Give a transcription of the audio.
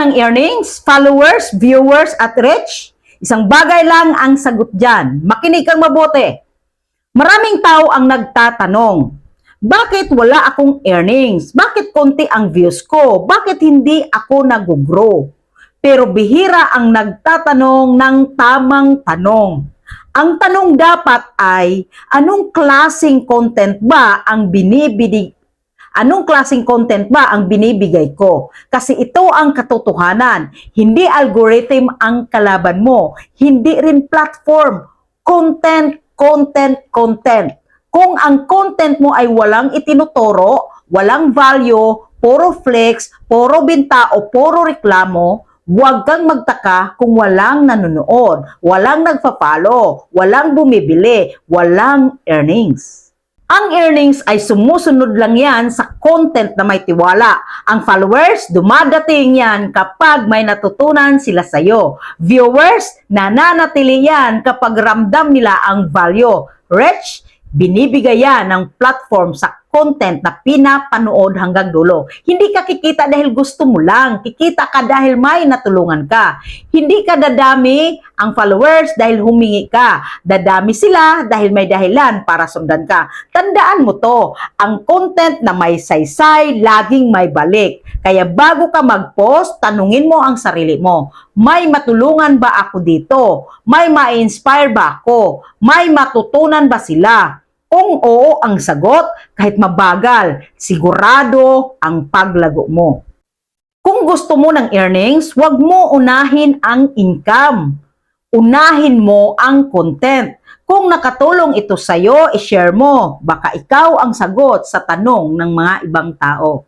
ng earnings, followers, viewers, at reach? Isang bagay lang ang sagot dyan. Makinig kang mabuti. Maraming tao ang nagtatanong, bakit wala akong earnings? Bakit konti ang views ko? Bakit hindi ako nag-grow? Pero bihira ang nagtatanong ng tamang tanong. Ang tanong dapat ay, anong klaseng content ba ang binibigay ko? Kasi ito ang katotohanan. Hindi algorithm ang kalaban mo. Hindi rin platform. Content. Kung ang content mo ay walang itinuturo, walang value, puro flex, puro binta o puro reklamo, huwag kang magtaka kung walang nanonood, walang nagpa-follow, walang bumibili, walang earnings. Ang earnings ay sumusunod lang yan sa content na may tiwala. Ang followers, dumadating yan kapag may natutunan sila sa'yo. Viewers, nananatili yan kapag ramdam nila ang value. Reach, binibigay yan ng platform sa content na pinapanood hanggang dulo. Hindi ka kikita dahil gusto mo lang. Kikita ka dahil may natulungan ka. Hindi ka dadami ang followers dahil humingi ka. Dadami sila dahil may dahilan para sundan ka. Tandaan mo to, ang content na may saysay, laging may balik. Kaya bago ka mag-post, tanungin mo ang sarili mo. May matulungan ba ako dito? May ma-inspire ba ako? May matutunan ba sila? Kung oo ang sagot, kahit mabagal, sigurado ang paglago mo. Kung gusto mo ng earnings, huwag mo unahin ang income. Unahin mo ang content. Kung nakatulong ito sa'yo, i-share mo. Baka ikaw ang sagot sa tanong ng mga ibang tao.